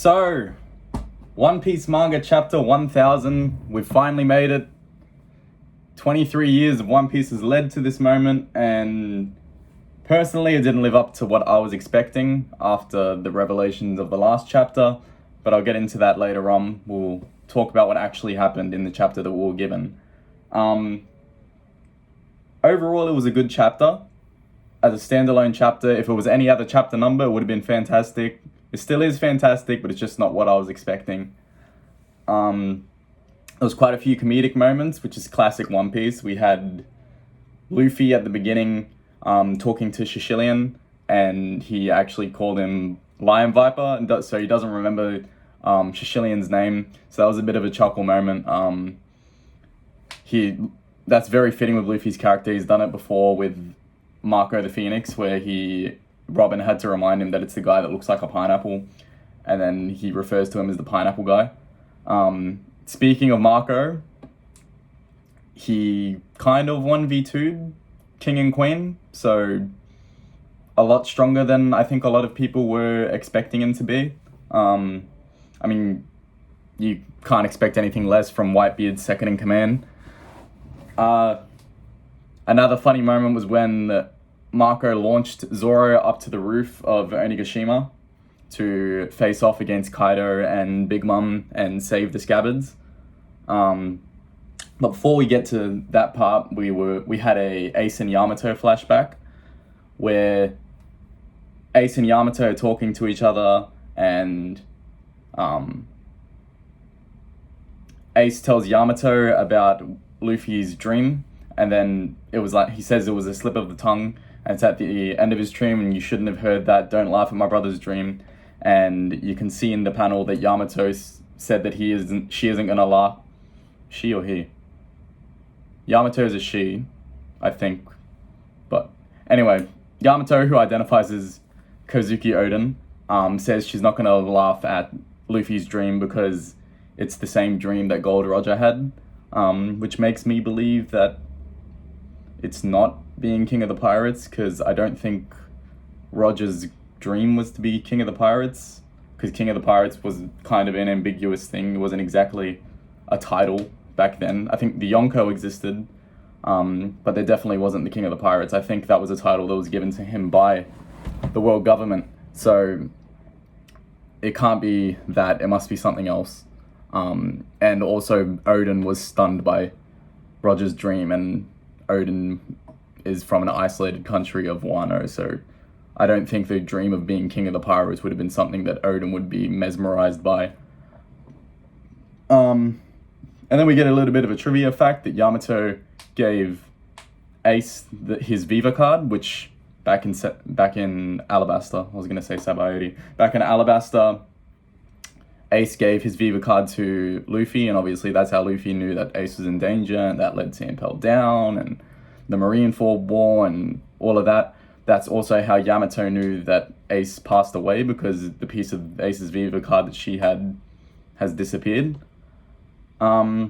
So, One Piece manga chapter 1000. We've finally made it. 23 years of One Piece has led to this moment, and personally, it didn't live up to what I was expecting after the revelations of the last chapter, but I'll get into that later on. We'll talk about what actually happened in the chapter that we were given. Overall, it was a good chapter. As a standalone chapter, if it was any other chapter number, it would have been fantastic. It still is fantastic, but it's just not what I was expecting. There was quite a few comedic moments, which is classic One Piece. We had Luffy at the beginning talking to Shishilian, and he actually called him Lion Viper, and so he doesn't remember Shishilian's name. So that was a bit of a chuckle moment. That's very fitting with Luffy's character. He's done it before with Marco the Phoenix, where Robin had to remind him that it's the guy that looks like a pineapple, and then he refers to him as the pineapple guy. Speaking of Marco, he kind of 1v2'd King and Queen, so a lot stronger than I think a lot of people were expecting him to be. I mean, you can't expect anything less from Whitebeard's second in command. Another funny moment was when Marco launched Zoro up to the roof of Onigashima to face off against Kaido and Big Mom and save the Scabbards. But before we get to that part, we had a Ace and Yamato flashback where Ace and Yamato are talking to each other, and Ace tells Yamato about Luffy's dream, and then it was like, he says it was a slip of the tongue, and it's at the end of his dream, and you shouldn't have heard that, don't laugh at my brother's dream. And you can see in the panel that Yamato said that she isn't gonna laugh. She or he? Yamato is a she, I think. But anyway, Yamato, who identifies as Kozuki Oden, says she's not gonna laugh at Luffy's dream because it's the same dream that Gold Roger had, which makes me believe that it's not being King of the Pirates, because I don't think Roger's dream was to be King of the Pirates, because King of the Pirates was kind of an ambiguous thing. It wasn't exactly a title back then. I think the Yonko existed, but there definitely wasn't the King of the Pirates. I think that was a title that was given to him by the world government. So it can't be that, it must be something else. And also Odin was stunned by Roger's dream, and Odin is from an isolated country of Wano, so I don't think the dream of being King of the Pirates would have been something that Odin would be mesmerized by. And then we get a little bit of a trivia fact that Yamato gave Ace his Viva card, which back in Alabasta, I was going to say Sabaody, back in Alabasta, Ace gave his Viva card to Luffy, and obviously that's how Luffy knew that Ace was in danger, and that led to Impel Down and the Marineford War and all of that. That's also how Yamato knew that Ace passed away, because the piece of Ace's Viva card that she had has disappeared. Yeah.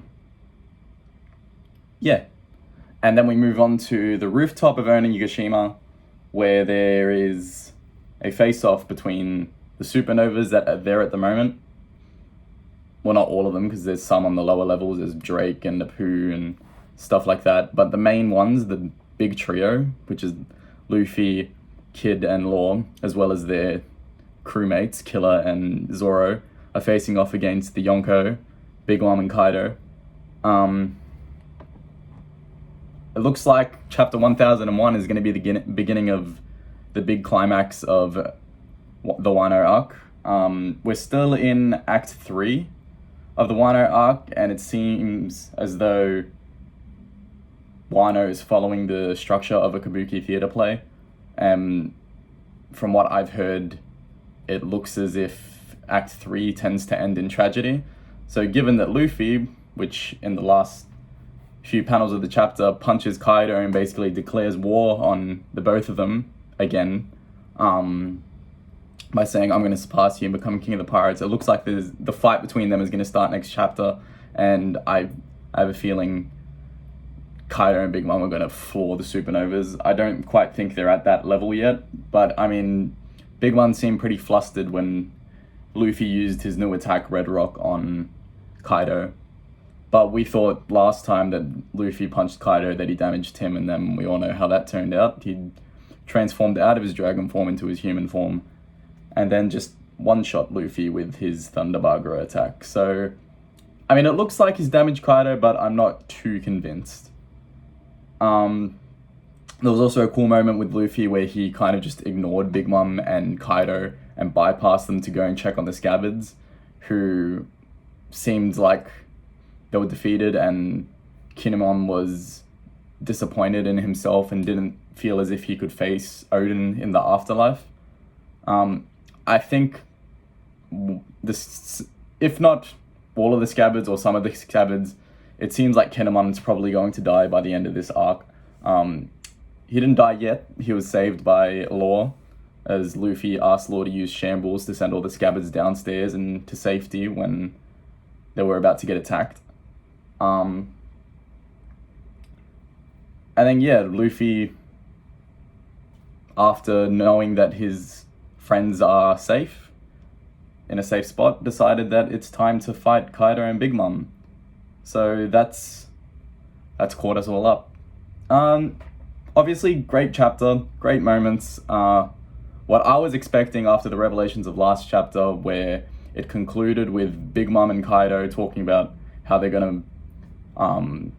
And then we move on to the rooftop of Onigashima, where there is a face-off between the supernovas that are there at the moment. Well, not all of them, because there's some on the lower levels. There's Drake and Apu and stuff like that. But the main ones, the big trio, which is Luffy, Kid, and Law, as well as their crewmates, Killer and Zoro, are facing off against the Yonko, Big Mom, and Kaido. It looks like Chapter 1001 is going to be the beginning of the big climax of the Wano arc. We're still in Act 3 of the Wano arc, and it seems as though Wano is following the structure of a kabuki theater play. From what I've heard, it looks as if Act 3 tends to end in tragedy. So given that Luffy, which in the last few panels of the chapter punches Kaido and basically declares war on the both of them again, by saying, I'm going to surpass you and become King of the Pirates, it looks like the fight between them is going to start next chapter, and I have a feeling Kaido and Big Mom are going to floor the supernovas. I don't quite think they're at that level yet, but I mean, Big Mom seemed pretty flustered when Luffy used his new attack, Red Rock, on Kaido. But we thought last time that Luffy punched Kaido that he damaged him, and then we all know how that turned out. He transformed out of his dragon form into his human form, and then just one-shot Luffy with his Thunderbugger attack. So, I mean, it looks like he's damaged Kaido, but I'm not too convinced. There was also a cool moment with Luffy where he kind of just ignored Big Mom and Kaido and bypassed them to go and check on the Scabbards, who seemed like they were defeated, and Kinemon was disappointed in himself and didn't feel as if he could face Odin in the afterlife. I think this, if not all of the Scabbards or some of the Scabbards, it seems like Kinemon's probably going to die by the end of this arc. He didn't die yet. He was saved by Law, as Luffy asked Law to use Shambles to send all the Scabbards downstairs and to safety when they were about to get attacked. And then, yeah, Luffy, after knowing that his friends are safe, in a safe spot, decided that it's time to fight Kaido and Big Mom. So that's caught us all up. Obviously, great chapter, great moments. What I was expecting after the revelations of last chapter, where it concluded with Big Mom and Kaido talking about how they're going to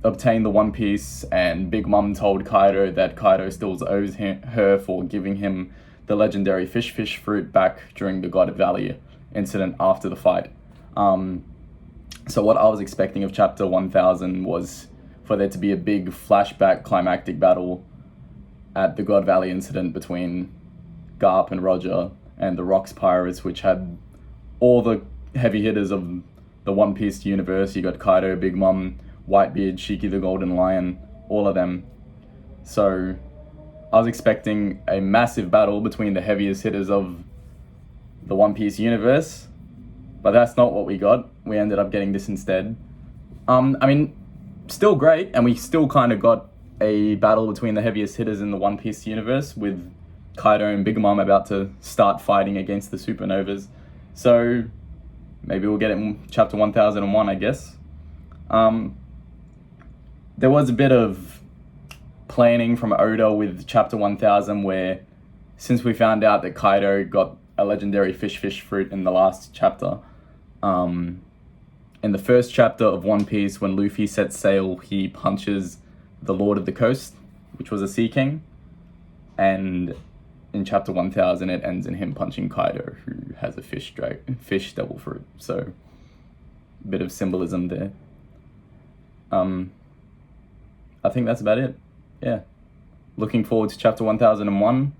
obtain the One Piece, and Big Mom told Kaido that Kaido still owes her for giving him the legendary fish fruit back during the God Valley incident after the fight. So what I was expecting of chapter 1000 was for there to be a big flashback climactic battle at the God Valley incident between Garp and Roger and the Rocks Pirates, which had all the heavy hitters of the One Piece universe. You got Kaido, Big Mom, Whitebeard, Shiki the Golden Lion, all of them. So I was expecting a massive battle between the heaviest hitters of the One Piece universe, but that's not what we got. We ended up getting this instead. I mean, still great, and we still kind of got a battle between the heaviest hitters in the One Piece universe, with Kaido and Big Mom about to start fighting against the Supernovas. So maybe we'll get it in chapter 1001, I guess. There was a bit of planning from Oda with chapter 1000, where since we found out that Kaido got a legendary fish fruit in the last chapter, in the first chapter of One Piece, when Luffy sets sail, he punches the Lord of the Coast, which was a Sea King, and in chapter 1000 it ends in him punching Kaido, who has a fish devil fruit. So a bit of symbolism there. I think that's about it. Yeah, looking forward to chapter 1001.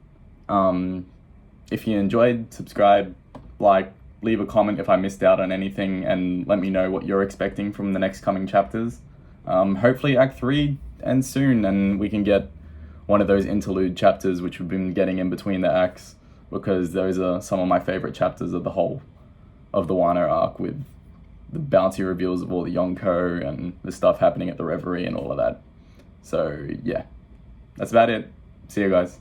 If you enjoyed, subscribe, like, leave a comment if I missed out on anything, and let me know what you're expecting from the next coming chapters. Hopefully Act 3 ends soon and we can get one of those interlude chapters which we've been getting in between the acts, because those are some of my favorite chapters of the whole of the Wano arc, with the bounty reveals of all the Yonko and the stuff happening at the Reverie and all of that. So yeah, that's about it. See you guys.